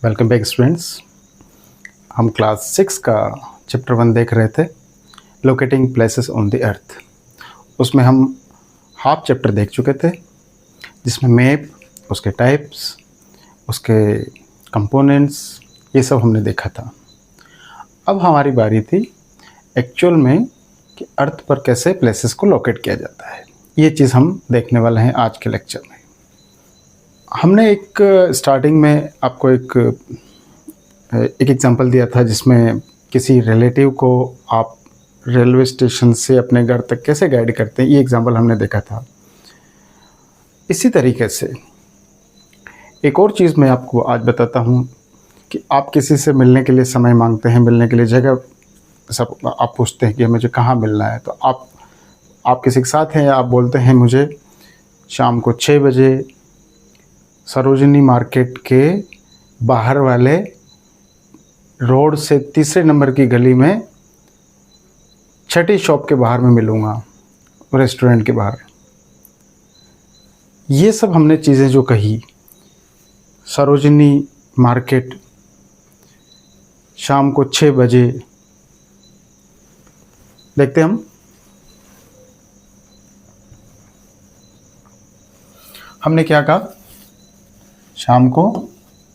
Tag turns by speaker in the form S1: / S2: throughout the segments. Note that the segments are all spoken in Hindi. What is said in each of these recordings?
S1: Welcome back students. हम क्लास 6 का चैप्टर 1 देख रहे थे, locating places on the earth. उसमें हम हाफ चैप्टर देख चुके थे, जिसमें मैप, उसके टाइप्स, उसके कंपोनेंट्स, ये सब हमने देखा था। अब हमारी बारी थी एक्चुअल में कि अर्थ पर कैसे प्लेसेस को लोकेट किया जाता है। ये चीज़ हम देखने वाले हैं आज के लेक्चर में। हमने एक स्टार्टिंग में आपको एक एग्जांपल दिया था, जिसमें किसी रिलेटिव को आप रेलवे स्टेशन से अपने घर तक कैसे गाइड करते हैं, ये एग्जांपल हमने देखा था। इसी तरीके से एक और चीज़ मैं आपको आज बताता हूँ कि आप किसी से मिलने के लिए समय मांगते हैं, मिलने के लिए जगह सब आप पूछते हैं कि मुझे कहाँ मिलना है। तो आप किसी के साथ हैं, आप बोलते हैं मुझे शाम को 6 बजे सरोजिनी मार्केट के बाहर वाले रोड से तीसरे नंबर की गली में छठी शॉप के बाहर में मिलूँगा, रेस्टोरेंट के बाहर। ये सब हमने चीज़ें जो कही, सरोजिनी मार्केट शाम को 6 बजे, देखते हैं हमने क्या कहा, शाम को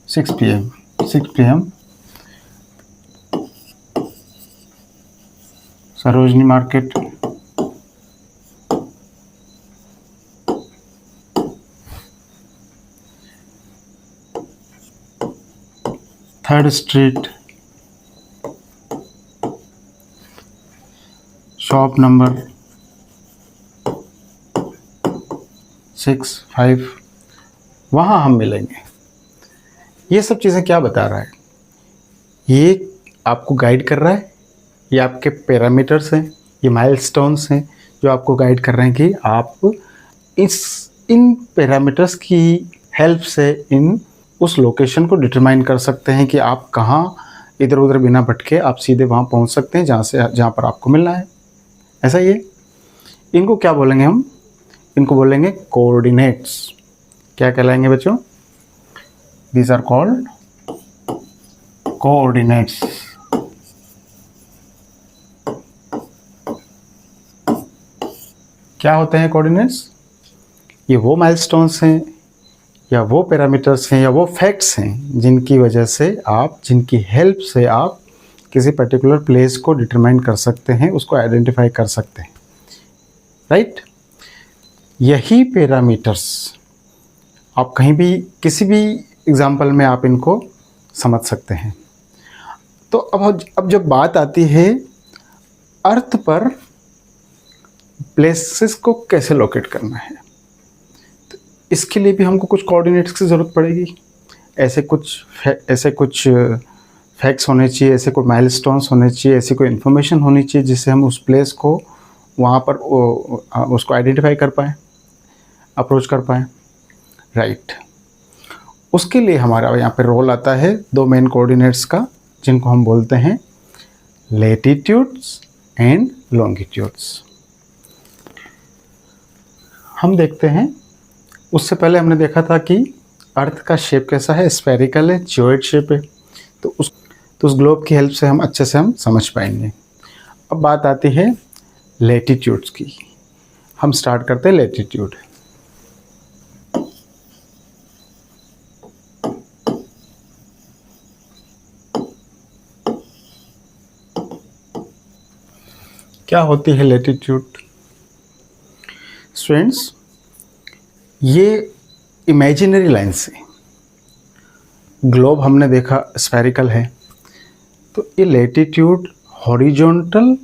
S1: 6 PM Sarojini market, third street, shop number 6-5, वहाँ हम मिलेंगे। ये सब चीज़ें क्या बता रहा है? ये आपको गाइड कर रहा है, ये आपके पैरामीटर्स हैं, ये माइलस्टोन्स हैं जो आपको गाइड कर रहे हैं कि आप इन पैरामीटर्स की हेल्प से उस लोकेशन को डिटरमाइन कर सकते हैं कि आप कहाँ इधर उधर बिना भटके आप सीधे वहाँ पहुँच सकते हैं जहाँ पर आपको मिलना है। ऐसा ही है। इनको क्या बोलेंगे हम? इनको बोलेंगे कोऑर्डिनेट्स। क्या कहलाएंगे बच्चों? These are called coordinates। क्या होते हैं कोऑर्डिनेट्स? ये वो माइलस्टोन्स हैं या वो पैरामीटर्स हैं या वो फैक्ट्स हैं जिनकी हेल्प से आप किसी पर्टिकुलर प्लेस को डिटरमाइन कर सकते हैं, उसको आइडेंटिफाई कर सकते हैं, राइट? यही पैरामीटर्स आप कहीं भी किसी भी एग्जाम्पल में आप इनको समझ सकते हैं। तो अब जब बात आती है अर्थ पर प्लेसेस को कैसे लोकेट करना है, तो इसके लिए भी हमको कुछ कोऑर्डिनेट्स की ज़रूरत पड़ेगी। ऐसे कुछ फैक्ट्स होने चाहिए, ऐसे कोई माइलस्टोन्स होने चाहिए, ऐसी कोई इन्फॉर्मेशन होनी चाहिए जिससे हम उस प्लेस को वहाँ पर उसको आइडेंटिफाई कर पाएँ, अप्रोच कर पाएँ, राइट? उसके लिए हमारा यहाँ पे रोल आता है 2 मेन कोऑर्डिनेट्स का, जिनको हम बोलते हैं लैटिट्यूड्स एंड लॉन्गिट्यूड्स। हम देखते हैं, उससे पहले हमने देखा था कि अर्थ का शेप कैसा है, स्फेरिकल है, जियोइड शेप है। तो उस ग्लोब की हेल्प से हम अच्छे से समझ पाएंगे। अब बात आती है लैटिट्यूड्स की। हम स्टार्ट करते हैं लैटिट्यूड। क्या होती है लैटिट्यूड? स्टूडेंट्स, ये इमेजिनरी लाइन से, ग्लोब हमने देखा स्फेरिकल है, तो ये लैटिट्यूड हॉरिजॉन्टल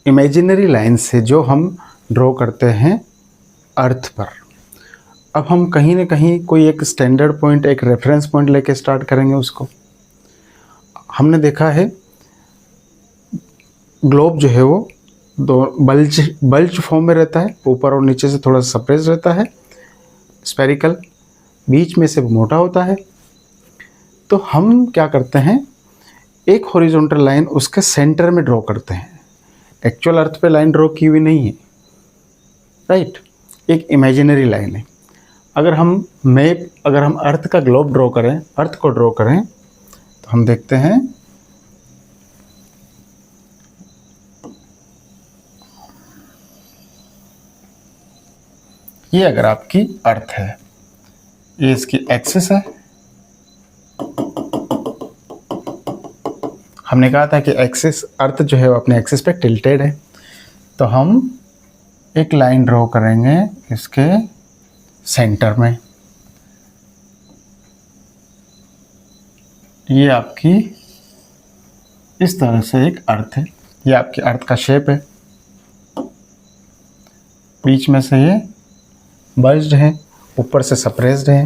S1: इमेजिनरी लाइन से जो हम ड्रॉ करते हैं अर्थ पर। अब हम कहीं ना कहीं कोई एक स्टैंडर्ड पॉइंट, एक रेफरेंस पॉइंट लेके स्टार्ट करेंगे उसको। हमने देखा है ग्लोब जो है वो दो बल्ज फॉर्म में रहता है, ऊपर और नीचे से थोड़ा सप्रेस रहता है, स्फेरिकल, बीच में से मोटा होता है। तो हम क्या करते हैं, एक हॉरिजॉन्टल लाइन उसके सेंटर में ड्रॉ करते हैं। एक्चुअल अर्थ पे लाइन ड्रॉ की हुई नहीं है, राइट? एक इमेजिनरी लाइन है। अगर हम अर्थ का ग्लोब ड्रॉ करें, अर्थ को ड्रॉ करें, तो हम देखते हैं ये अगर आपकी अर्थ है, ये इसकी एक्सिस है। हमने कहा था कि एक्सिस, अर्थ जो है वो अपने एक्सिस पे टिल्टेड है, तो हम एक लाइन ड्रॉ करेंगे इसके सेंटर में। ये आपकी इस तरह से एक अर्थ है, ये आपकी अर्थ का शेप है। बीच में से ये बल्ज्ड है, ऊपर से सप्रेस्ड है,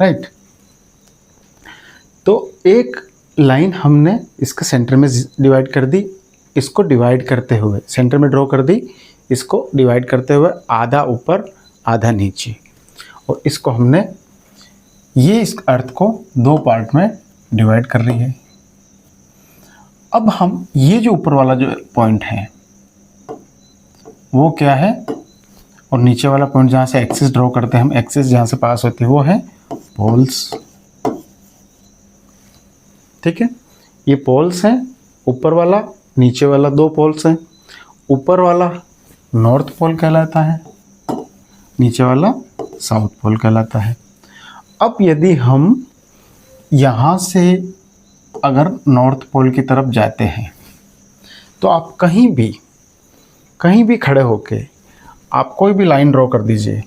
S1: राइट। तो एक लाइन हमने इसके सेंटर में डिवाइड कर दी, इसको डिवाइड करते हुए सेंटर में ड्रॉ कर दी, इसको डिवाइड करते हुए आधा ऊपर आधा नीचे, और इसको हमने ये इस अर्थ को दो पार्ट में डिवाइड कर रही है। अब हम ये जो ऊपर वाला जो पॉइंट है वो क्या है, और नीचे वाला पॉइंट जहाँ से एक्सिस ड्रॉ करते हैं हम, एक्सिस जहाँ से पास होती है वो है पोल्स। ठीक है, ये पोल्स हैं, ऊपर वाला नीचे वाला दो पोल्स हैं। ऊपर वाला नॉर्थ पोल कहलाता है, नीचे वाला साउथ पोल कहलाता है। अब यदि हम यहाँ से अगर नॉर्थ पोल की तरफ जाते हैं, तो आप कहीं भी खड़े होके आप कोई भी लाइन ड्रॉ कर दीजिए।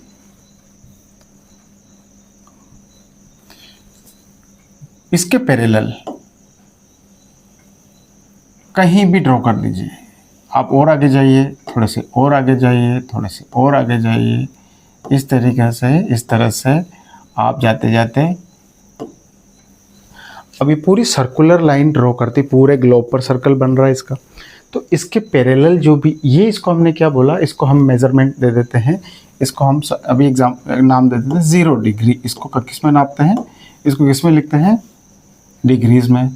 S1: इसके पैरेलल कहीं भी ड्रॉ कर दीजिए। आप और आगे जाइए, थोड़े से और आगे जाइए, थोड़े से और आगे जाइए, इस तरीके से, इस तरह से आप जाते जाते अभी पूरी सर्कुलर लाइन ड्रॉ करती, पूरे ग्लोब पर सर्कल बन रहा है इसका। तो इसके पैरेलल जो भी ये, इसको हमने क्या बोला, इसको हम मेजरमेंट दे देते हैं, इसको हम अभी नाम दे देते हैं 0 डिग्री। इसको किस में नापते हैं, इसको किस में लिखते हैं, डिग्रीज में।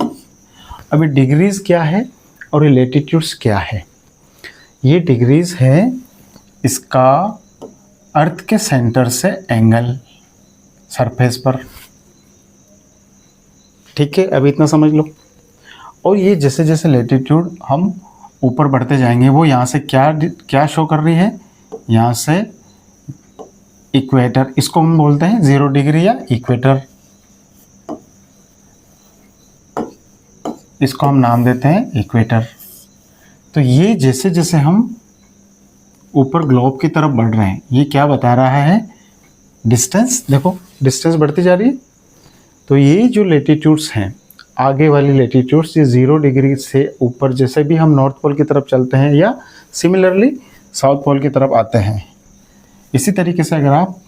S1: अभी डिग्रीज क्या है और ये लैटिट्यूड्स क्या है। ये डिग्रीज है इसका अर्थ के सेंटर से एंगल सरफेस पर। ठीक है, अभी इतना समझ लो। और ये जैसे जैसे लैटिट्यूड हम ऊपर बढ़ते जाएंगे, वो यहाँ से क्या शो कर रही है, यहाँ से इक्वेटर, इसको हम बोलते हैं 0 डिग्री या इक्वेटर। इसको हम नाम देते हैं इक्वेटर। तो ये जैसे जैसे हम ऊपर ग्लोब की तरफ बढ़ रहे हैं, ये क्या बता रहा है, डिस्टेंस। देखो डिस्टेंस बढ़ती जा रही है। तो ये जो लैटिट्यूड्स हैं, आगे वाली लैटिट्यूड्स, ये 0 डिग्री से ऊपर जैसे भी हम नॉर्थ पोल की तरफ चलते हैं या सिमिलरली साउथ पोल की तरफ आते हैं, इसी तरीके से अगर आप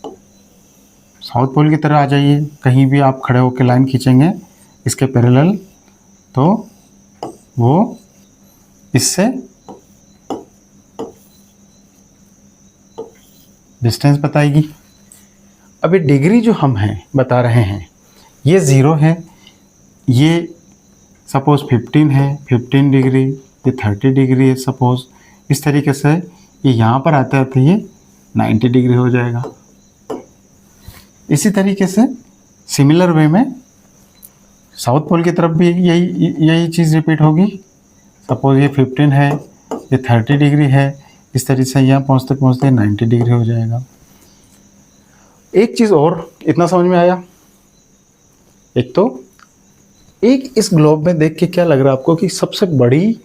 S1: साउथ पोल की तरफ आ जाइए, कहीं भी आप खड़े होकर लाइन खींचेंगे इसके पैरेलल, तो वो इससे डिस्टेंस बताएगी। अभी डिग्री जो हम हैं बता रहे हैं, ये 0 है, ये सपोज 15 है, 15 डिग्री, ये 30 डिग्री है सपोज। इस तरीके से ये यहाँ पर आते आते ये 90 डिग्री हो जाएगा। इसी तरीके से सिमिलर वे में साउथ पोल की तरफ भी यही चीज़ रिपीट होगी। सपोज ये 15 है, ये 30 डिग्री है, इस तरीके से यहाँ पहुँचते पहुँचते 90 डिग्री हो जाएगा। एक चीज़ और, इतना समझ में आया। एक तो इस ग्लोब में देख के क्या लग रहा है आपको कि सबसे बड़ी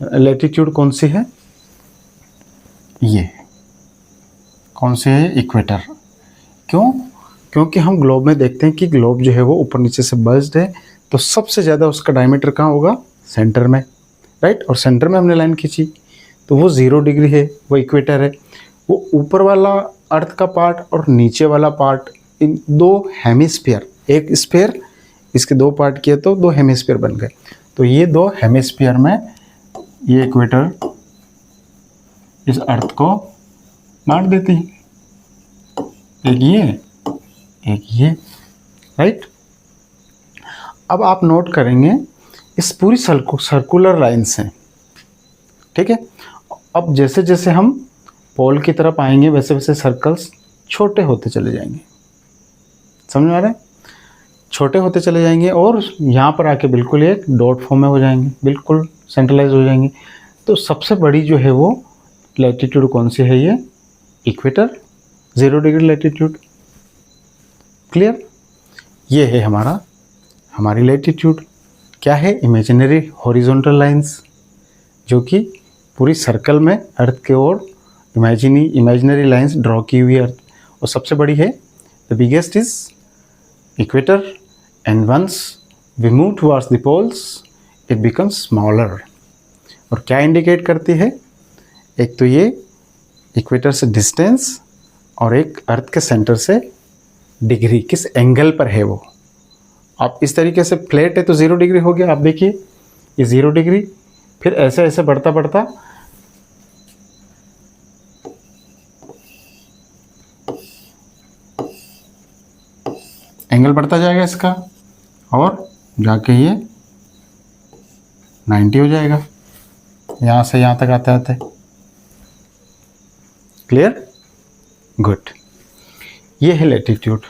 S1: लैटिट्यूड कौन सी है, ये कौन सी है, इक्वेटर। क्यों? क्योंकि हम ग्लोब में देखते हैं कि ग्लोब जो है वो ऊपर नीचे से बल्ज्ड है, तो सबसे ज़्यादा उसका डायमीटर कहाँ होगा, सेंटर में, राइट। और सेंटर में हमने लाइन खींची तो वो 0 डिग्री है, वो इक्वेटर है। वो ऊपर वाला अर्थ का पार्ट और नीचे वाला पार्ट, इन दो हेमिस्फीयर, एक स्फीयर, इसके दो पार्ट किए तो 2 हेमिस्फीयर बन गए। तो ये 2 हेमिस्फीयर में ये इक्वेटर इस अर्थ को बांट देती है, एक ये, राइट। अब आप नोट करेंगे इस पूरी सर्कुलर लाइन से, ठीक है। अब जैसे जैसे हम पोल की तरफ आएंगे वैसे वैसे सर्कल्स छोटे होते चले जाएंगे। समझ में आ रहा है? छोटे होते चले जाएंगे और यहाँ पर आके बिल्कुल एक डॉट फॉर्म में हो जाएंगे, बिल्कुल सेंट्रलाइज हो जाएंगे। तो सबसे बड़ी जो है वो लैटिट्यूड कौन सी है? ये इक्वेटर, 0 डिग्री लैटिट्यूड। क्लियर? ये है हमारी लैटिट्यूड। क्या है? इमेजिनरी हॉरिजॉन्टल लाइंस, जो कि पूरी सर्कल में अर्थ के ओर इमेजिनरी लाइंस ड्रॉ की हुई है अर्थ। और सबसे बड़ी है, the biggest is equator, and once we move towards the poles it becomes smaller. और क्या इंडिकेट करती है? एक तो ये इक्वेटर से डिस्टेंस और एक अर्थ के सेंटर से डिग्री, किस एंगल पर है वो। आप इस तरीके से, फ्लैट है तो 0 डिग्री हो गया, आप देखिए ये 0 डिग्री, फिर ऐसे ऐसे बढ़ता बढ़ता एंगल बढ़ता जाएगा इसका, और जाके ये 90 हो जाएगा यहाँ से यहाँ तक आते आते। क्लियर? गुड। ये है लैटिट्यूड।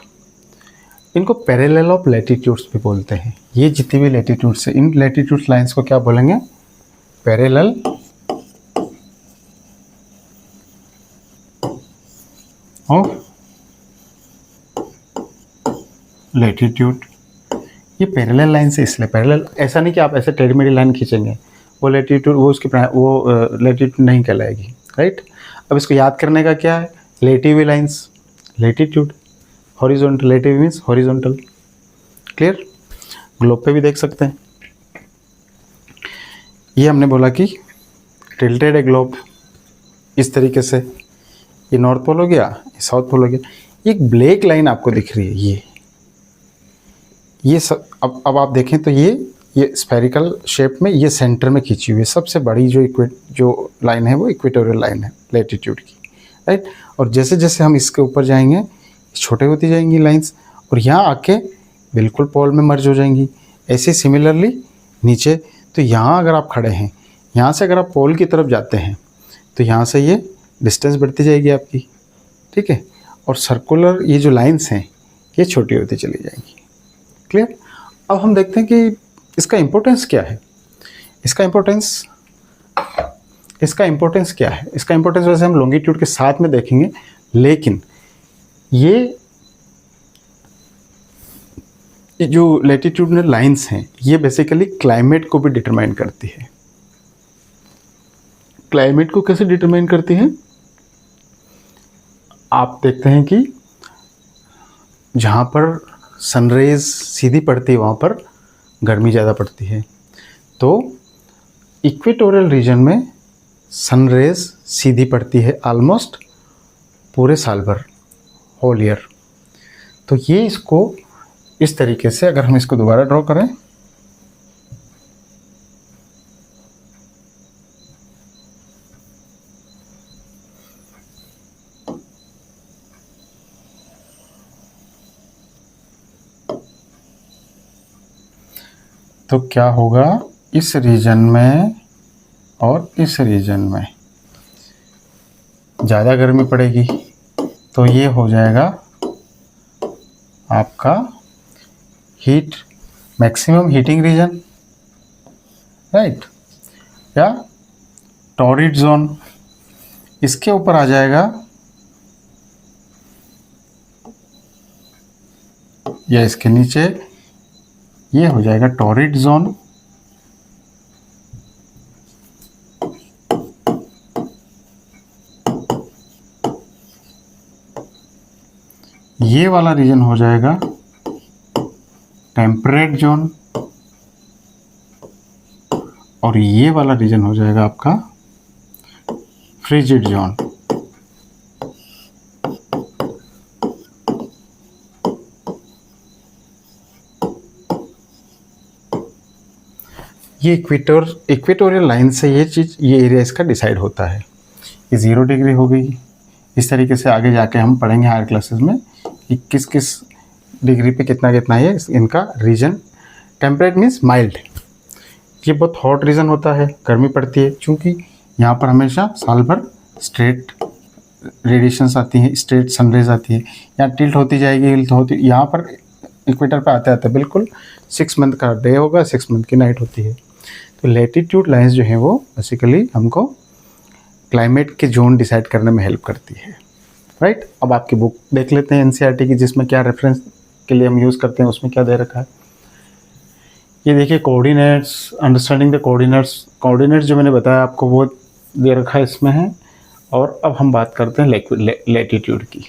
S1: इनको पैरेलल ऑफ लैटिट्यूड्स भी बोलते हैं। ये जितनी भी लैटिट्यूड्स है, इन लैटिट्यूड लाइंस को क्या बोलेंगे? Parallel of latitude. ये पैरेलल लाइन से इसलिए पैरेलल, ऐसा नहीं कि आप ऐसे टेढ़ी मेढ़ी लाइन खींचेंगे, वो लैटिट्यूड, वो उसकी वो लैटिट्यूड नहीं कहलाएगी, राइट। अब इसको याद करने का क्या है? लेटी लाइंस, लैटिट्यूड, हॉरिजॉन्टल, लेटिव मीन्स हॉरिजॉन्टल। क्लियर? ग्लोब पे भी देख सकते हैं। ये हमने बोला कि टिल्टेड है ग्लोब इस तरीके से, ये नॉर्थ पोल हो गया, ये साउथ पोल हो गया। एक ब्लैक लाइन आपको दिख रही है, ये सब। अब आप देखें तो ये स्फेरिकल शेप में, ये सेंटर में खींची हुई है। सबसे बड़ी जो लाइन है वो इक्वेटोरियल लाइन है लैटिट्यूड की, राइट। और जैसे जैसे हम इसके ऊपर जाएंगे छोटे होती जाएंगी लाइंस, और यहाँ आके बिल्कुल पोल में मर्ज हो जाएंगी। ऐसे सिमिलरली नीचे, तो यहाँ अगर आप खड़े हैं, यहाँ से अगर आप पोल की तरफ जाते हैं तो यहाँ से ये डिस्टेंस बढ़ती जाएगी आपकी, ठीक है। और सर्कुलर ये जो लाइंस हैं ये छोटी होती चली जाएंगी। क्लियर? अब हम देखते हैं कि इसका इम्पोर्टेंस क्या है। इसका इम्पोर्टेंस क्या है? इसका इम्पोर्टेंस वैसे हम लॉन्गिट्यूड के साथ में देखेंगे, लेकिन ये जो लैटिट्यूडनल लाइंस हैं ये बेसिकली क्लाइमेट को भी डिटरमाइन करती है। क्लाइमेट को कैसे डिटरमाइन करती है? आप देखते हैं कि जहाँ पर सनरेज सीधी पड़ती है वहाँ पर गर्मी ज़्यादा पड़ती है। तो इक्वेटोरियल रीजन में सनरेज सीधी पड़ती है ऑलमोस्ट पूरे साल भर, होल ईयर। तो ये इसको इस तरीके से, अगर हम इसको दोबारा ड्रॉ करें, तो क्या होगा? इस रीजन में और इस रीजन में ज़्यादा गर्मी पड़ेगी, तो ये हो जाएगा आपका heat, maximum heating region, right, या टॉरिड जोन। इसके ऊपर आ जाएगा, या इसके नीचे ये हो जाएगा टॉरिड जोन। ये वाला रीजन हो जाएगा टेम्परेट जोन, और ये वाला रीजन हो जाएगा आपका फ्रिजिड जोन। ये इक्वेटोरियल लाइन से ये एरिया इसका डिसाइड होता है। ये 0 डिग्री हो गई। इस तरीके से आगे जाके हम पढ़ेंगे हायर क्लासेस में कि किस किस डिग्री पे कितना कितना है इनका रीजन। टेम्परेट मीन्स माइल्ड, ये बहुत हॉट रीजन होता है, गर्मी पड़ती है, क्योंकि यहाँ पर हमेशा साल भर स्ट्रेट रेडिएशंस आती हैं, स्ट्रेट सनरेज आती है, यहाँ टिल्ट होती जाएगी, हिल्ट होती, यहाँ पर इक्वेटर पे आते आते बिल्कुल 6 मंथ का डे होगा, 6 मंथ की नाइट होती है। तो लैटिट्यूड लाइंस जो हैं वो बेसिकली हमको क्लाइमेट के जोन डिसाइड करने में हेल्प करती है, राइट। अब आपकी बुक देख लेते हैं एनसीईआरटी की, जिसमें क्या रेफरेंस के लिए हम यूज़ करते हैं, उसमें क्या दे रखा है। ये देखिए coordinates, understanding the coordinates, coordinates जो मैंने बताया आपको वो दे रखा है इसमें है। और अब हम बात करते हैं लैटिट्यूड की।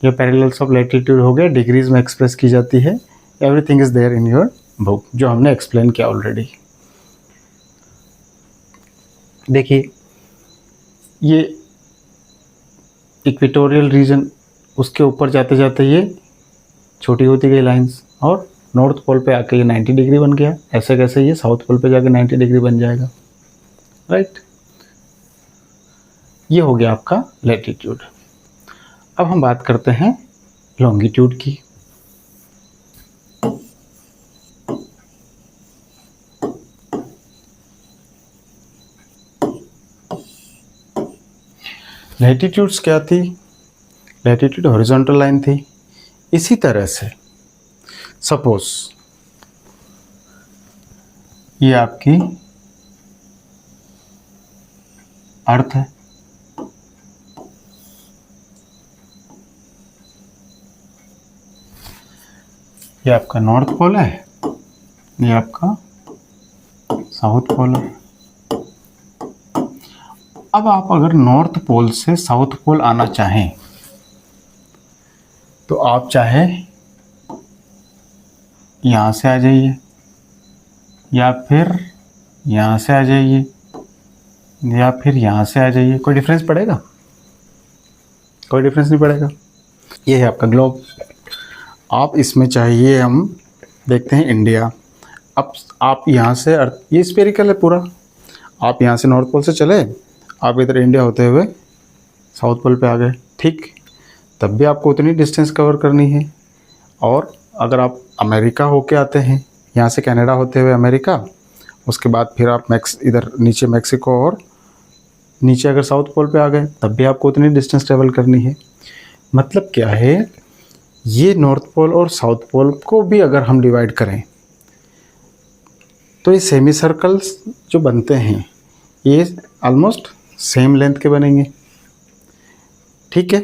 S1: ये पैरेलल्स ऑफ लैटिट्यूड हो गए, डिग्रीज में एक्सप्रेस की जाती है। Everything is there in your book, जो हमने एक्सप्लेन किया ऑलरेडी। देखिए ये इक्वेटोरियल रीजन, उसके ऊपर जाते जाते ये छोटी होती गई लाइंस, और नॉर्थ पोल पे आके ये 90 डिग्री बन गया। ऐसे कैसे ये साउथ पोल पे जाके 90 डिग्री बन जाएगा, राइट। ये हो गया आपका लैटिट्यूड। अब हम बात करते हैं लॉन्गिट्यूड की। लैटिट्यूड्स क्या थी? लैटिट्यूड हॉरिजॉन्टल लाइन थी। इसी तरह से सपोज ये आपकी अर्थ है, ये आपका नॉर्थ पोल है, ये आपका साउथ पोल है। अब आप अगर नॉर्थ पोल से साउथ पोल आना चाहें तो आप चाहे यहाँ से आ जाइए या फिर यहाँ से आ जाइए या फिर यहाँ से आ जाइए, कोई डिफरेंस पड़ेगा? कोई डिफरेंस नहीं पड़ेगा। ये है आपका ग्लोब। आप इसमें चाहिए, हम देखते हैं इंडिया। अब आप यहाँ से अर्थ, ये स्फेरिकल है पूरा, आप यहाँ से नॉर्थ पोल से चले, आप इधर इंडिया होते हुए साउथ पोल पे आ गए, ठीक। तब भी आपको उतनी डिस्टेंस कवर करनी है। और अगर आप अमेरिका होके आते हैं, यहाँ से कनाडा होते हुए अमेरिका, उसके बाद फिर आप इधर नीचे मैक्सिको और नीचे अगर साउथ पोल पे आ गए, तब भी आपको उतनी डिस्टेंस ट्रेवल करनी है। मतलब क्या है, ये नॉर्थ पोल और साउथ पोल को भी अगर हम डिवाइड करें तो ये सेमी सर्कल्स जो बनते हैं ये ऑलमोस्ट सेम लेंथ के बनेंगे, ठीक है।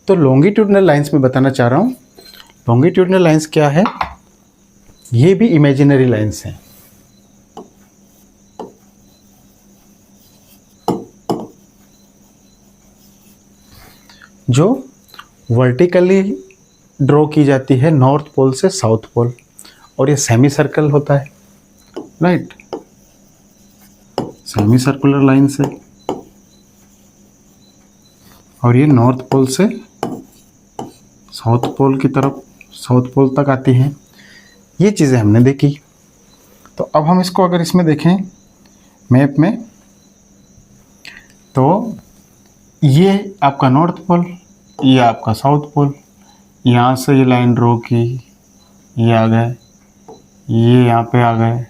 S1: तो लॉन्गिट्यूडनल लाइंस में बताना चाह रहा हूँ, लॉन्गिट्यूडनल लाइंस क्या है, ये भी इमेजिनरी लाइंस हैं। जो वर्टिकली ड्रॉ की जाती है नॉर्थ पोल से साउथ पोल, और ये सेमी सर्कल होता है, राइट, सेमी सर्कुलर लाइन से, और ये नॉर्थ पोल से साउथ पोल की तरफ, साउथ पोल तक आती हैं। ये चीज़ें हमने देखी। तो अब हम इसको अगर इसमें देखें मैप में, तो ये आपका नॉर्थ पोल, ये आपका साउथ पोल, यहाँ से ये लाइन ड्रॉ की, ये आ गए, ये यहाँ पे आ गए,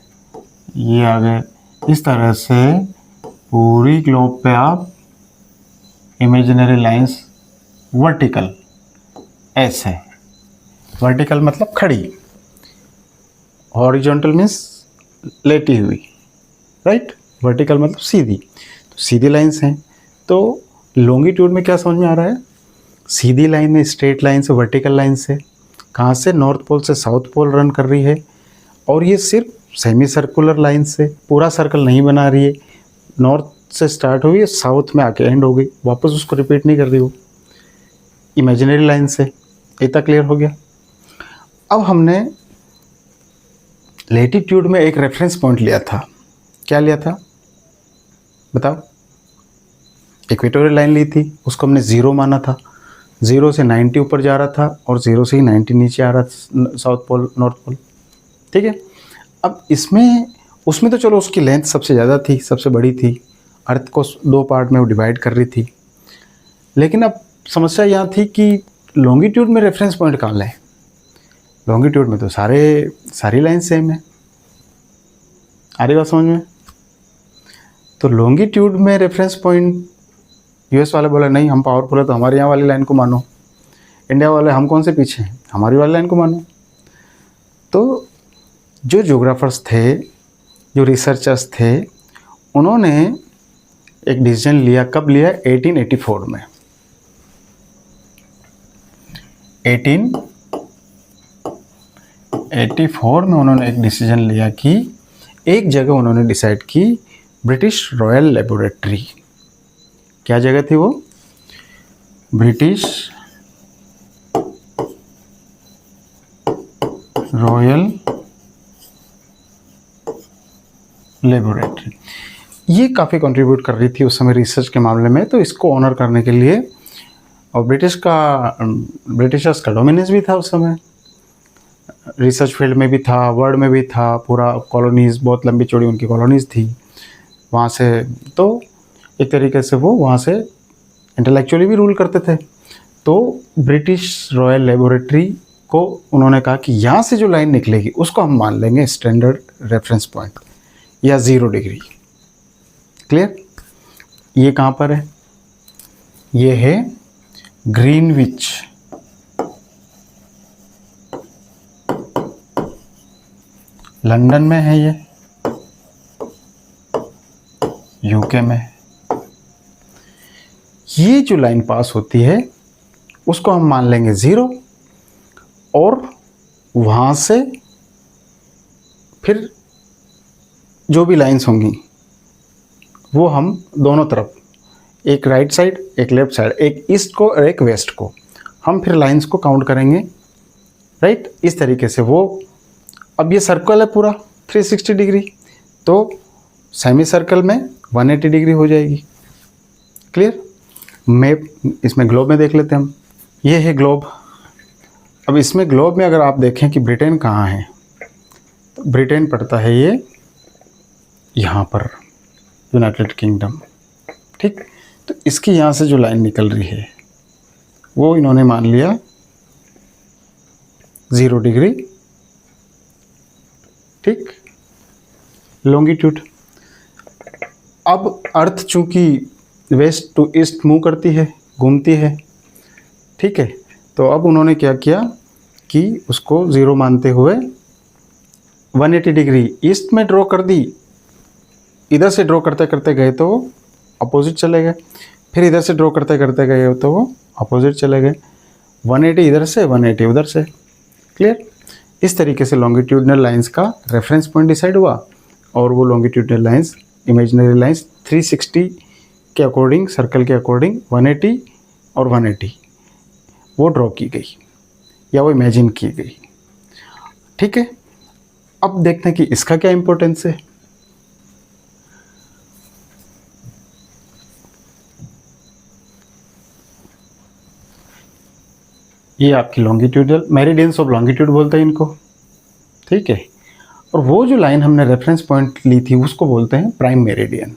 S1: ये आ गए। इस तरह से पूरी ग्लोब पे आप इमेजिनरी लाइंस वर्टिकल, ऐसे, वर्टिकल मतलब खड़ी, हॉरिजॉन्टल मीन्स लेटी हुई, राइट, वर्टिकल मतलब सीधी, तो सीधी लाइंस हैं। तो लॉन्गिट्यूड में क्या समझ में आ रहा है, सीधी लाइन है, स्ट्रेट लाइन से, वर्टिकल लाइन से, कहाँ से, नॉर्थ पोल से साउथ पोल रन कर रही है, और ये सिर्फ सेमी सर्कुलर लाइन से, पूरा सर्कल नहीं बना रही है, नॉर्थ से स्टार्ट हुई है, साउथ में आके एंड हो गई, वापस उसको रिपीट नहीं कर रही वो, इमेजिनरी लाइन से। इतना क्लियर हो गया। अब हमने लैटिट्यूड में एक रेफरेंस पॉइंट लिया था, क्या लिया था बताओ? इक्वेटोरियल लाइन ली थी, उसको हमने 0 माना था, 0 से 90 ऊपर जा रहा था और 0 से ही 90 नीचे आ रहा था, साउथ पोल नॉर्थ पोल, ठीक है। अब इसमें, उसमें तो चलो उसकी लेंथ सबसे ज़्यादा थी, सबसे बड़ी थी, अर्थ को 2 पार्ट में वो डिवाइड कर रही थी। लेकिन अब समस्या यहाँ थी कि लॉन्गिट्यूड में रेफरेंस पॉइंट कहाँ लें? लॉन्गिट्यूड में तो सारी लाइन सेम है, आ रही बात समझ में? तो लॉन्गिट्यूड में रेफरेंस पॉइंट यूएस वाले बोले नहीं हम पावरफुल है तो हमारे यहाँ वाली लाइन को मानो, इंडिया वाले हम कौन से पीछे हैं, हमारी वाली लाइन को मानो। तो जो ज्योग्राफर्स थे, जो रिसर्चर्स थे, उन्होंने एक डिसीजन लिया। कब लिया? 1884 में। 1884 में उन्होंने एक डिसीजन लिया कि एक जगह उन्होंने डिसाइड की, ब्रिटिश रॉयल लेबोरेटरी। क्या जगह थी वो? British royal laboratory. ये काफ़ी कंट्रीब्यूट कर रही थी उस समय रिसर्च के मामले में, तो इसको ऑनर करने के लिए, और ब्रिटिशर्स का डोमिनेंस भी था उस समय, रिसर्च फील्ड में भी था, वर्ल्ड में भी था, पूरा कॉलोनीज़, बहुत लंबी चौड़ी उनकी कॉलोनीज़ थी वहाँ से। तो एक तरीके से वो वहाँ से इंटेलेक्चुअली भी रूल करते थे। तो ब्रिटिश रॉयल लेबोरेटरी को उन्होंने कहा कि यहाँ से जो लाइन निकलेगी उसको हम मान लेंगे स्टैंडर्ड रेफरेंस पॉइंट या 0 डिग्री। क्लियर? ये कहाँ पर है? ये है ग्रीनविच, लंदन में है, ये यूके में। ये जो लाइन पास होती है उसको हम मान लेंगे 0, और वहाँ से फिर जो भी लाइंस होंगी वो हम दोनों तरफ, एक राइट साइड एक लेफ्ट साइड, एक ईस्ट को और एक वेस्ट को, हम फिर लाइंस को काउंट करेंगे। राइट? इस तरीके से वो, अब ये सर्कल है पूरा 360 डिग्री, तो सेमी सर्कल में 180 डिग्री हो जाएगी। क्लियर? मैप इसमें ग्लोब में देख लेते हैं हम। ये है ग्लोब। अब इसमें ग्लोब में अगर आप देखें कि ब्रिटेन कहाँ है, तो ब्रिटेन पड़ता है ये यहाँ पर, यूनाइटेड किंगडम। ठीक? तो इसकी यहाँ से जो लाइन निकल रही है वो इन्होंने मान लिया 0 डिग्री। ठीक? लॉन्गिट्यूड। अब अर्थ चूंकि वेस्ट टू ईस्ट मूव करती है, घूमती है, ठीक है, तो अब उन्होंने क्या किया कि उसको 0 मानते हुए 180 डिग्री ईस्ट में ड्रॉ कर दी। इधर से ड्रॉ करते करते गए तो वो अपोजिट चले गए, फिर इधर से ड्रॉ करते करते गए तो वो अपोजिट चले गए। 180 इधर से, 180 उधर से। क्लियर? इस तरीके से लॉन्गिट्यूडनल लाइंस का रेफरेंस पॉइंट डिसाइड हुआ, और वो लॉन्गिट्यूडनल लाइंस, इमेजिनरी लाइंस 360 के अकॉर्डिंग, सर्कल के अकॉर्डिंग 180 और 180 वो ड्रॉ की गई या वो इमेजिन की गई। ठीक है? अब देखते हैं कि इसका क्या इंपॉर्टेंस है। ये आपकी लॉन्गिट्यूडल, मेरिडियंस ऑफ लॉन्गिट्यूड बोलते हैं इनको। ठीक है? और वो जो लाइन हमने रेफरेंस पॉइंट ली थी उसको बोलते हैं प्राइम मेरिडियन।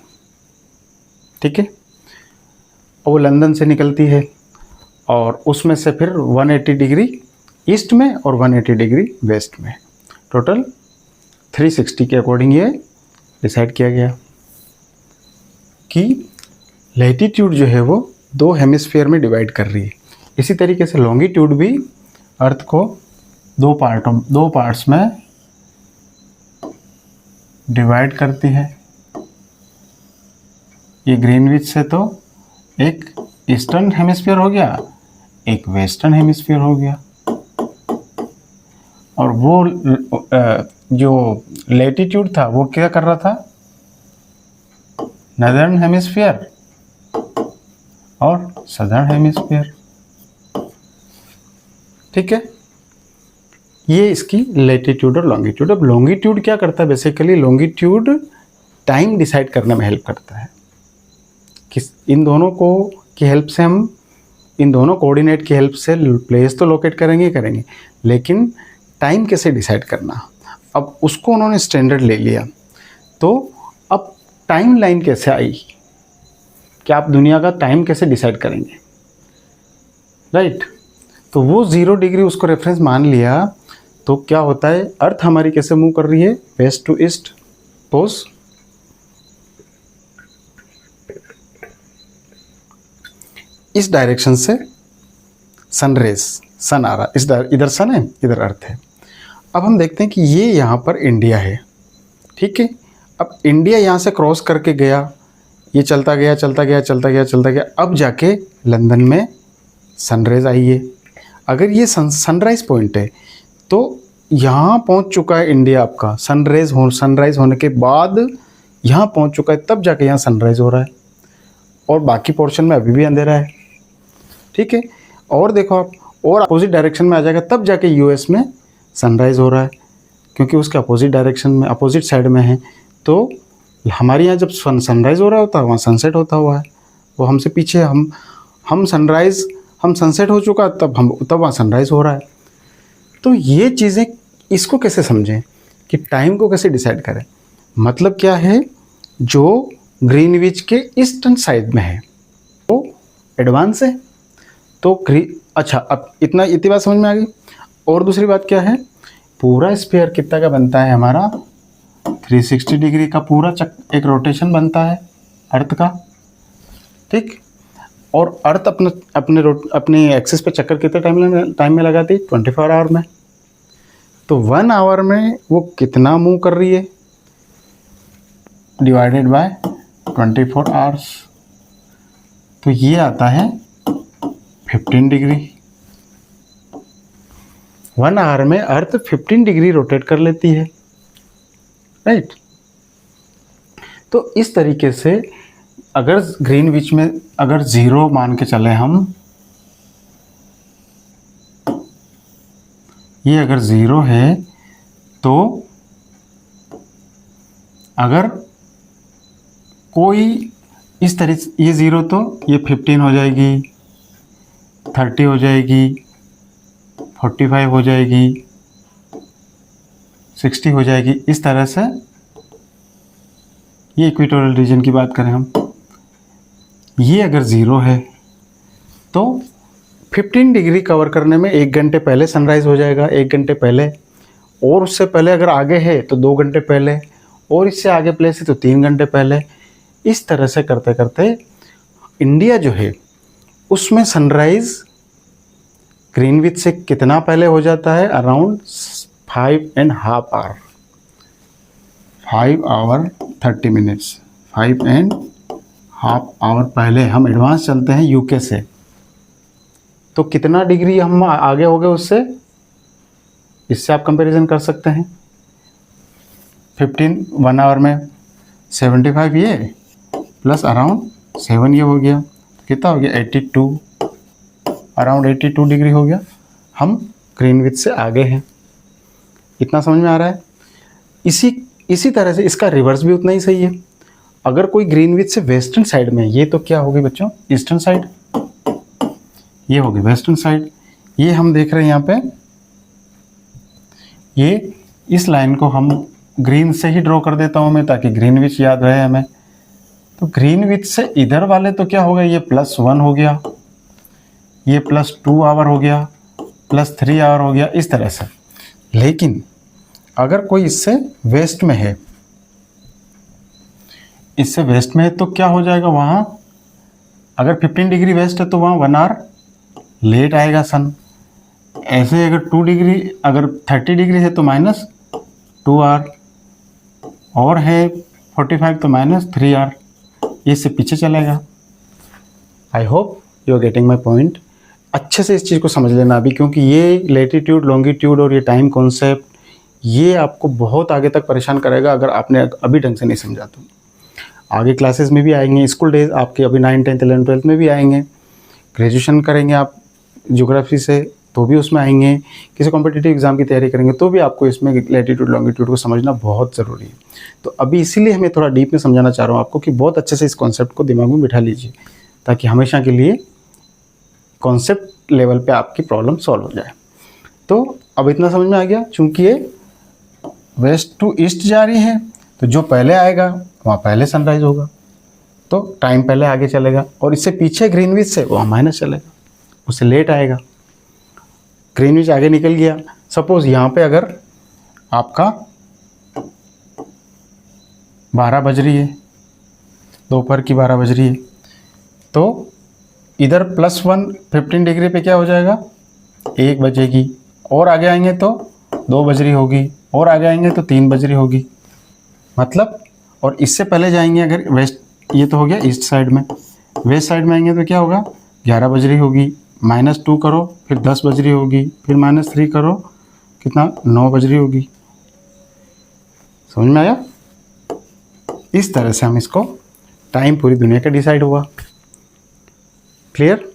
S1: ठीक है? और वो लंदन से निकलती है, और उसमें से फिर 180 डिग्री ईस्ट में और 180 डिग्री वेस्ट में, टोटल 360 के अकॉर्डिंग ये डिसाइड किया गया कि लैटिट्यूड जो है वो 2 हेमिस्फीयर में डिवाइड कर रही है। इसी तरीके से लॉन्गिट्यूड भी अर्थ को 2 पार्ट्स में डिवाइड करती है। ये ग्रीनविच से तो एक ईस्टर्न हेमिस्फीयर हो गया, एक वेस्टर्न हेमिस्फीयर हो गया, और वो जो लैटिट्यूड था वो क्या कर रहा था? नॉर्दर्न हेमिस्फीयर और सदर्न हेमिस्फीयर। ठीक है? ये इसकी लैटिट्यूड और लॉन्गिट्यूड। अब लॉन्गिट्यूड क्या करता है? बेसिकली लॉन्गिट्यूड टाइम डिसाइड करने में हेल्प करता है। किस इन दोनों को की हेल्प से हम, इन दोनों कोऑर्डिनेट की हेल्प से प्लेस तो लोकेट करेंगे, लेकिन टाइम कैसे डिसाइड करना, अब उसको उन्होंने स्टैंडर्ड ले लिया। तो अब टाइम लाइन कैसे आई कि आप दुनिया का टाइम कैसे डिसाइड करेंगे? राइट? तो वो 0 डिग्री उसको रेफरेंस मान लिया। तो क्या होता है, अर्थ हमारी कैसे मूव कर रही है? West to east. पोज इस डायरेक्शन से सनरेज, सन आ रहा है, इधर सन है, इधर अर्थ है। अब हम देखते हैं कि ये यहाँ पर इंडिया है, ठीक है। अब इंडिया यहाँ से क्रॉस करके गया, ये चलता गया चलता गया चलता गया चलता गया, अब जाके लंदन में सनराइज़ आई है। अगर ये सनराइज़ पॉइंट है तो यहाँ पहुँच चुका है इंडिया आपका, सनराइज़ होने के बाद यहाँ पहुँच चुका है, तब जाके यहाँ सनराइज़ हो रहा है, और बाकी पोर्शन में अभी भी अंधेरा है, ठीक है। और देखो आप, और अपोजिट डायरेक्शन में आ जाएगा, तब जाके यूएस में सनराइज़ हो रहा है, क्योंकि उसके अपोजिट डायरेक्शन में, अपोजिट साइड में है। तो हमारे यहाँ जब सनराइज़ हो रहा होता है, वहाँ सनसेट होता हुआ है, वो हमसे पीछे, हम सनसेट हो चुका, तब वहाँ सनराइज़ हो रहा है। तो ये चीज़ें, इसको कैसे समझें कि टाइम को कैसे डिसाइड करें। मतलब क्या है, जो ग्रीनविच के ईस्टर्न साइड में है वो एडवांस है। तो अच्छा, अब इतनी बात समझ में आ गई। और दूसरी बात क्या है, पूरा स्फीयर कितना का बनता है हमारा, 360 डिग्री का पूरा एक रोटेशन बनता है अर्थ का, ठीक। और अर्थ अपने एक्सिस पे चक्कर कितने टाइम में लगाती है, 24 आवर में। तो 1 आवर में वो कितना मूव कर रही है, डिवाइडेड बाय 24 आवर्स, तो ये आता है 15 डिग्री। 1 आवर में अर्थ 15 डिग्री रोटेट कर लेती है, राइट। तो इस तरीके से अगर ग्रीनविच में अगर 0 मान के चले हम, ये अगर 0 है, तो अगर कोई इस तरीके, ये 0 तो ये 15 हो जाएगी, 30 हो जाएगी, 45 हो जाएगी, 60 हो जाएगी, इस तरह से। ये इक्वेटोरियल रीजन की बात करें हम, ये अगर 0 है तो 15 डिग्री कवर करने में 1 घंटे पहले सनराइज़ हो जाएगा, 1 घंटे पहले, और उससे पहले अगर आगे है तो 2 घंटे पहले, और इससे आगे प्लेस है तो 3 घंटे पहले। इस तरह से करते करते इंडिया जो है उसमें सनराइज़ ग्रीनविच से कितना पहले हो जाता है, around 5.5 hour, 5 hour 30 minutes, 5.5 hour पहले हम एडवांस चलते हैं यूके से। तो कितना डिग्री हम आगे हो गए उससे, इससे आप कंपैरिजन कर सकते हैं। 15 1 आवर में 75 ये प्लस अराउंड 7 ये हो गया, कितना हो गया, 82, अराउंड 82 डिग्री हो गया। हम ग्रीनविच से आगे हैं, इतना समझ में आ रहा है। इसी तरह से इसका रिवर्स भी उतना ही सही है। अगर कोई ग्रीनविच से वेस्टर्न साइड में, ये तो क्या होगी बच्चों, ईस्टर्न साइड, ये होगी वेस्टर्न साइड। ये हम देख रहे हैं यहाँ पे, ये इस लाइन को हम ग्रीन से ही ड्रॉ कर देता हूँ मैं, ताकि ग्रीनविच याद रहे हमें। तो ग्रीनविच से इधर वाले तो क्या हो गया, ये +1 हो गया, ये +2 आवर हो गया, +3 आवर हो गया, इस तरह से। लेकिन अगर कोई इससे वेस्ट में है, इससे वेस्ट में है, तो क्या हो जाएगा वहाँ, अगर 15 डिग्री वेस्ट है तो वहाँ 1 आवर लेट आएगा सन। ऐसे अगर 2 डिग्री, अगर 30 डिग्री है तो -2 आवर, और है 45 तो -3 आवर, ये इससे पीछे चलेगा। I hope you are getting my point. अच्छे से इस चीज़ को समझ लेना अभी, क्योंकि ये लेटीट्यूड, लॉन्गिट्यूड और ये टाइम कॉन्सेप्ट, ये आपको बहुत आगे तक परेशान करेगा अगर आपने अभी ढंग से नहीं समझा तो। आगे क्लासेस में भी आएंगे, स्कूल डेज आपके अभी 9, 10, 11, 12 में भी आएंगे, ग्रेजुएशन करेंगे आप ज्योग्राफी से तो भी उसमें आएंगे, किसी कॉम्पिटिटिव एग्जाम की तैयारी करेंगे तो भी आपको इसमें लेटीट्यूड लॉन्गिट्यूड को समझना बहुत ज़रूरी है। तो अभी इसीलिए हमें थोड़ा डीप में समझाना चाह रहा हूँ आपको कि बहुत अच्छे से इस कॉन्सेप्ट को दिमाग में बिठा लीजिए, ताकि हमेशा के लिए कॉन्सेप्ट लेवल पे आपकी प्रॉब्लम सॉल्व हो जाए। तो अब इतना समझ में आ गया, चूँकि ये वेस्ट टू ईस्ट जा रही है तो जो पहले आएगा वहाँ पहले सनराइज़ होगा, तो टाइम पहले आगे चलेगा, और इससे पीछे ग्रीनविच से वहाँ माइनस चलेगा, उससे लेट आएगा। ग्रीनविच आगे निकल गया, सपोज़ यहाँ पे अगर आपका 12 बज रही है, दोपहर की 12 बज रही है, तो इधर +1 15 डिग्री पे क्या हो जाएगा, 1 बजेगी, और आगे आएंगे तो 2 बज रही होगी, और आगे आएंगे तो 3 बज रही होगी, मतलब। और इससे पहले जाएंगे अगर वेस्ट, ये तो हो गया ईस्ट साइड में, वेस्ट साइड में आएंगे तो क्या होगा, 11 बज रही होगी, -2 करो फिर 10 बज रही होगी, फिर -3 करो कितना, 9 बज रही होगी। समझ में आया? इस तरह से हम इसको, टाइम पूरी दुनिया का डिसाइड हुआ। क्लियर?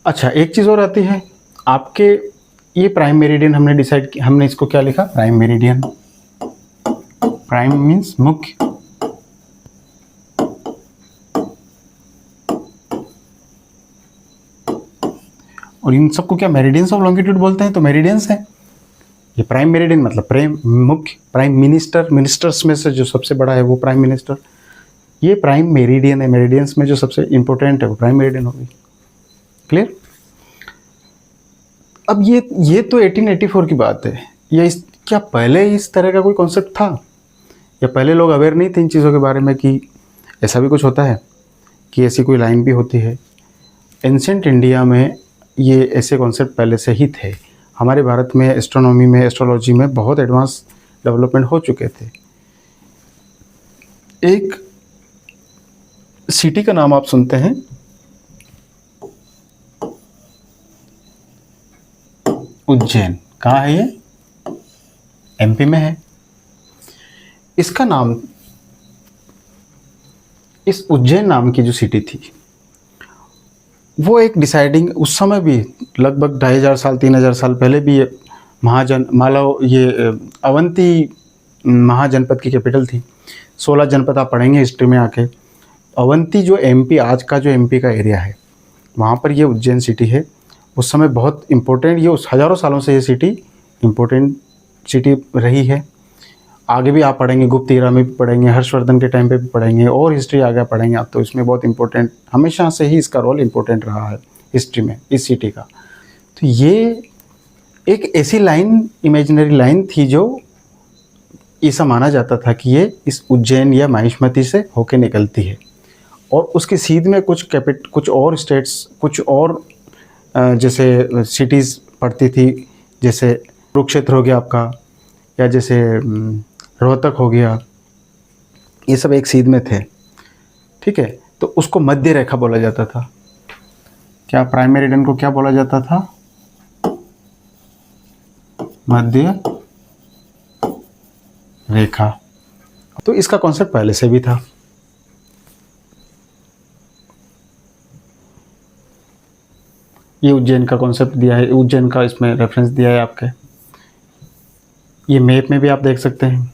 S1: अच्छा, एक चीज़ और आती है आपके, ये प्राइम मेरिडियन हमने डिसाइड किया, हमने इसको क्या लिखा, प्राइम मेरिडियन। प्राइम मीन्स मुख्य, और इन सबको क्या मेरिडियंस ऑफ लॉन्गिट्यूड बोलते हैं, तो मेरिडियंस है। ये प्राइम मेरिडियन मतलब प्रेम मुख्य, प्राइम मिनिस्टर, मिनिस्टर्स में से जो सबसे बड़ा है वो प्राइम मिनिस्टर, ये प्राइम मेरिडियन है। मेरिडियंस में जो सबसे इंपॉर्टेंट है वो प्राइम मेरिडियन होगी। क्लियर? अब ये तो 1884 की बात है। ये क्या पहले इस तरह का कोई कॉन्सेप्ट था, या पहले लोग अवेयर नहीं थे इन चीज़ों के बारे में कि ऐसा भी कुछ होता है, कि ऐसी कोई लाइन भी होती है? एंशिएंट इंडिया में ये ऐसे कॉन्सेप्ट पहले से ही थे। हमारे भारत में एस्ट्रोनॉमी में, एस्ट्रोलॉजी में बहुत एडवांस डेवलपमेंट हो चुके थे। एक सिटी का नाम आप सुनते हैं, उज्जैन। कहाँ है ये? एमपी में है। इसका नाम, इस उज्जैन नाम की जो सिटी थी, वो एक डिसाइडिंग, उस समय भी लगभग 2500 साल 3000 साल पहले भी ये मालव, ये अवंती महाजनपद की कैपिटल थी। 16 जनपद आप पढ़ेंगे हिस्ट्री में आके। अवंती जो एमपी, आज का जो एमपी का एरिया है, वहाँ पर ये उज्जैन सिटी है। उस समय बहुत इम्पोर्टेंट, ये उस हज़ारों सालों से ये सिटी इम्पोर्टेंट सिटी रही है। आगे भी आप पढ़ेंगे, गुप्त एरा में भी पढ़ेंगे, हर्षवर्धन के टाइम पे भी पढ़ेंगे, और हिस्ट्री आगे पढ़ेंगे आप, तो इसमें बहुत इंपॉर्टेंट, हमेशा से ही इसका रोल इम्पोर्टेंट रहा है हिस्ट्री में, इस सिटी का। तो ये एक ऐसी लाइन, इमेजिनरी लाइन थी, जो ऐसा माना जाता था कि ये इस उज्जैन या माहिष्मती से होके निकलती है, और उसकी सीध में कुछ और स्टेट्स, कुछ और जैसे सिटीज़ पड़ती थी, जैसे कुरुक्षेत्र हो गया आपका, या जैसे रोहतक हो गया, ये सब एक सीध में थे। ठीक है, तो उसको मध्य रेखा बोला जाता था। क्या प्राइम मेरिडियन को क्या बोला जाता था? मध्य रेखा। तो इसका कॉन्सेप्ट पहले से भी था। ये उज्जैन का कॉन्सेप्ट दिया है, उज्जैन का इसमें रेफरेंस दिया है आपके, ये मैप में भी आप देख सकते हैं।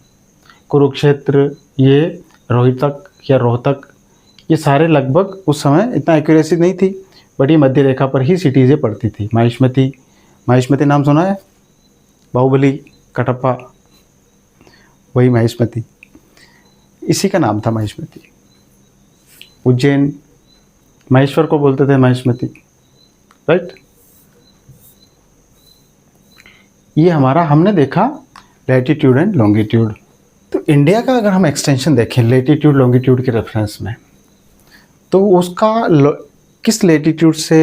S1: कुरुक्षेत्र, ये रोहितक या रोहतक, ये सारे लगभग उस समय इतना एक्यूरेसी नहीं थी, बट ये मध्य रेखा पर ही सिटीज़ें पड़ती थी। माहिष्मती, माहिष्मती नाम सुना है? बाहुबली, कटप्पा, वही माहिष्मती, इसी का नाम था माहिष्मती। उज्जैन, महेश्वर को बोलते थे माहिष्मती, राइट। ये हमारा, हमने देखा लैटिट्यूड एंड लॉन्गिट्यूड। तो इंडिया का अगर हम एक्सटेंशन देखें लैटिट्यूड लॉन्गिट्यूड के रेफरेंस में, तो उसका किस लैटिट्यूड से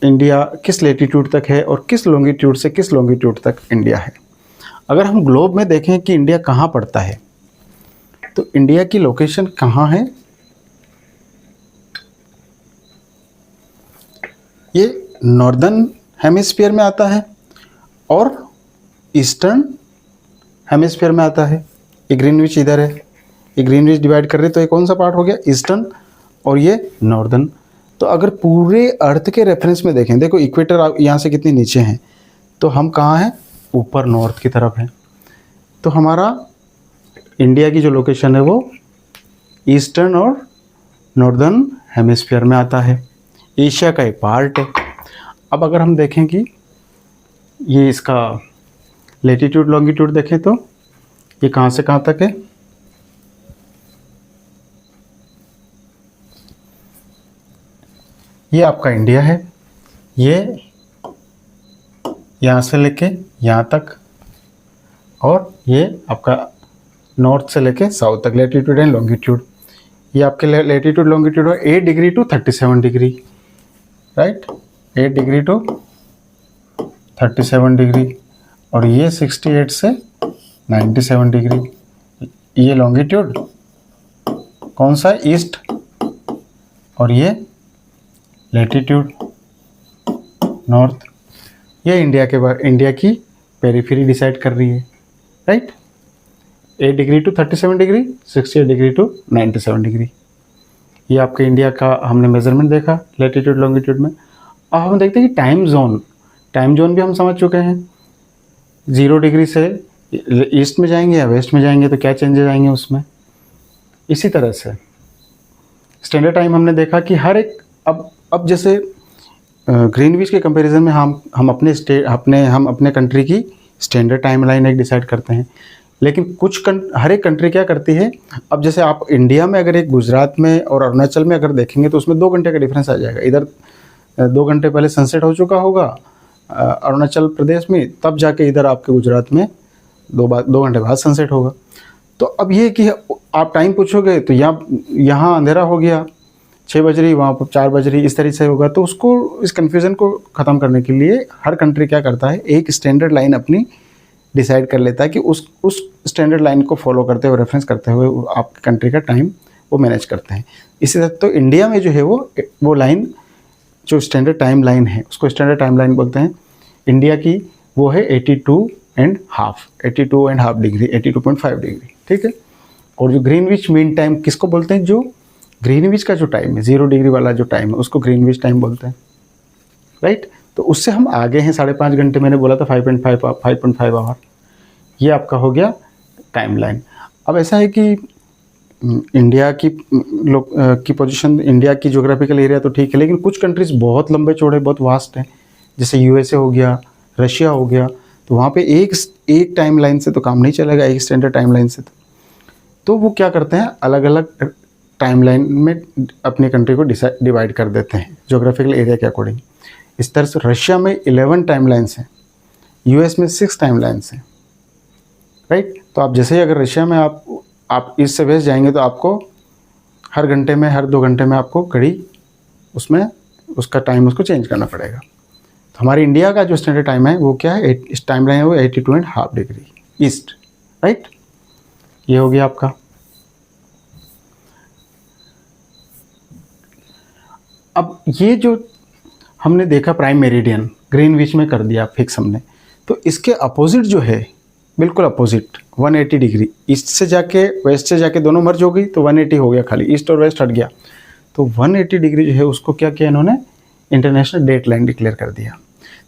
S1: इंडिया किस लैटिट्यूड तक है, और किस लॉन्गिट्यूड से किस लॉन्गिट्यूड तक इंडिया है। अगर हम ग्लोब में देखें कि इंडिया कहाँ पड़ता है, तो इंडिया की लोकेशन कहाँ है, ये नॉर्दर्न हेमिस्फीयर में आता है और ईस्टर्न हेमिस्फीयर में आता है। ये ग्रीनविच इधर है, ये ग्रीनविच डिवाइड कर रहे, तो ये कौन सा पार्ट हो गया? ईस्टर्न, और ये नॉर्दर्न। तो अगर पूरे अर्थ के रेफरेंस में देखें, देखो इक्वेटर यहाँ से कितनी नीचे हैं, तो हम कहाँ हैं? ऊपर नॉर्थ की तरफ हैं। तो हमारा इंडिया की जो लोकेशन है वो ईस्टर्न और नॉर्दर्न हेमिस्फीयर में आता है, एशिया का एक पार्ट है। अब अगर हम देखें कि ये इसका लैटिट्यूड लॉन्गिट्यूड देखें, तो ये कहाँ से कहाँ तक है? ये आपका इंडिया है, ये यहाँ से लेके यहाँ तक, और ये आपका नॉर्थ से लेके साउथ तक, लेटीट्यूड एंड लॉन्गिट्यूड। ये आपके लेटीट्यूड लॉन्गिट्यूड है 8 degree to 37 degree, right, 8 degree to 37 degree, और ये 68 से 97 डिग्री। ये लॉन्गिट्यूड कौन सा है, ईस्ट, और ये लेटीट्यूड नॉर्थ। ये इंडिया की पेरिफेरी डिसाइड कर रही है, right, 8 degree to 37 degree, 68 degree to 97 degree. ये आपके इंडिया का हमने मेजरमेंट देखा लेटीट्यूड लॉन्गिट्यूड में। अब हम देखते हैं कि टाइम जोन भी हम समझ चुके हैं। 0 डिग्री से ईस्ट में जाएंगे या वेस्ट में जाएंगे तो क्या चेंजेस आएंगे उसमें। इसी तरह से स्टैंडर्ड टाइम हमने देखा कि हर एक, अब जैसे ग्रीनविच के कंपैरिजन में हम अपने कंट्री की स्टैंडर्ड टाइम लाइन एक डिसाइड करते हैं, लेकिन हर एक कंट्री क्या करती है। अब जैसे आप इंडिया में अगर एक गुजरात में और अरुणाचल में अगर देखेंगे तो उसमें 2 घंटे का डिफरेंस आ जाएगा। इधर 2 घंटे पहले सनसेट हो चुका होगा अरुणाचल प्रदेश में, तब जाके इधर आपके गुजरात में 2 घंटे बाद सनसेट होगा। तो अब ये कि आप टाइम पूछोगे तो यहाँ अंधेरा हो गया, 6 बज रही, वहाँ पर 4 बज रही, इस तरह से होगा। तो इस कन्फ्यूज़न को ख़त्म करने के लिए हर कंट्री क्या करता है, एक स्टैंडर्ड लाइन अपनी डिसाइड कर लेता है कि उस स्टैंडर्ड लाइन को फॉलो करते हुए, रेफरेंस करते हुए आपकी कंट्री का टाइम वो मैनेज करते हैं। इसी तरह तो इंडिया में जो है वो लाइन, जो स्टैंडर्ड टाइम लाइन है उसको स्टैंडर्ड टाइम लाइन बोलते हैं। इंडिया की वो है 82.5 डिग्री, 82.5 डिग्री, ठीक है। और जो ग्रीनविच मीन टाइम किसको बोलते हैं, जो ग्रीनविच का जो टाइम है 0 डिग्री वाला जो टाइम है उसको ग्रीनविच टाइम बोलते हैं, राइट। तो उससे हम आगे हैं 5.5 घंटे, मैंने बोला था 5.5 आवर। ये आपका हो गया टाइम लाइन। अब ऐसा है कि इंडिया की पोजीशन, इंडिया की ज्योग्राफिकल एरिया तो ठीक है, लेकिन कुछ कंट्रीज़ बहुत लंबे चौड़े, बहुत वास्ट हैं। जैसे यूएसए हो गया, रशिया हो गया, तो वहाँ पे एक टाइम लाइन से तो काम नहीं चलेगा, एक स्टैंडर्ड टाइम लाइन से। तो वो क्या करते हैं, अलग अलग टाइम लाइन में अपनी कंट्री को डिवाइड कर देते हैं ज्योग्राफिकल एरिया के अकॉर्डिंग। इस तरह से रशिया में 11 टाइम लाइन्स हैं, यूएस में 6 टाइम लाइन्स हैं, राइट। तो आप जैसे ही अगर रशिया में आप ईस्ट से वेस्ट जाएंगे तो आपको हर घंटे में, हर 2 घंटे में आपको घड़ी उसमें उसका टाइम उसको चेंज करना पड़ेगा। तो हमारे इंडिया का जो स्टैंडर्ड टाइम है वो क्या है, इस टाइम लाइन है वो 82.5 डिग्री ईस्ट, राइट। ये हो गया आपका। अब ये जो हमने देखा प्राइम मेरिडियन ग्रीनविच में कर दिया फिक्स हमने, तो इसके अपोजिट जो है, बिल्कुल अपोजिट 180 डिग्री, ईस्ट से जाके वेस्ट से जाके दोनों मर्ज हो गई तो 180 हो गया, खाली ईस्ट और वेस्ट हट गया। तो 180 डिग्री जो है उसको क्या किया इन्होंने, इंटरनेशनल डेट लाइन डिक्लेयर कर दिया।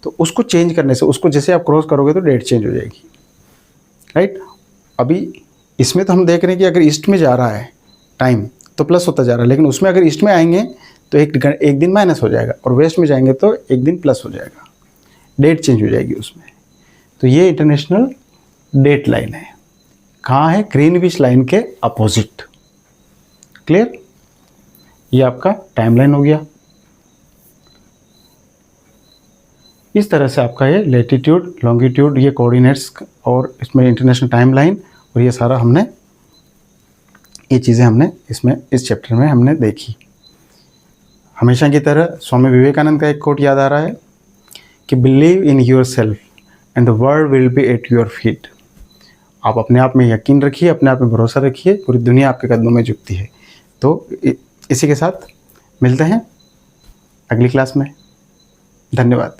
S1: तो उसको चेंज करने से, उसको जैसे आप क्रॉस करोगे तो डेट चेंज हो जाएगी, राइट। अभी इसमें तो हम देख रहे हैं कि अगर ईस्ट में जा रहा है टाइम तो प्लस होता जा रहा है, लेकिन उसमें अगर ईस्ट में आएंगे तो एक दिन माइनस हो जाएगा, और वेस्ट में जाएंगे तो एक दिन प्लस हो जाएगा, डेट चेंज हो जाएगी उसमें। तो ये इंटरनेशनल डेट लाइन है, कहाँ है, ग्रीनविच लाइन के अपोजिट। क्लियर, ये आपका टाइमलाइन हो गया। इस तरह से आपका ये लेटीट्यूड, लॉन्गिट्यूड, ये कोऑर्डिनेट्स और इसमें इंटरनेशनल टाइमलाइन, और ये सारा हमने, ये चीज़ें हमने इसमें इस चैप्टर में हमने देखी। हमेशा की तरह स्वामी विवेकानंद का एक कोट याद आ रहा है कि believe in your self and the world will be at your feet. आप अपने आप में यकीन रखिए, अपने आप में भरोसा रखिए, पूरी दुनिया आपके कदमों में झुकती है। तो इसी के साथ मिलते हैं अगली क्लास में। धन्यवाद।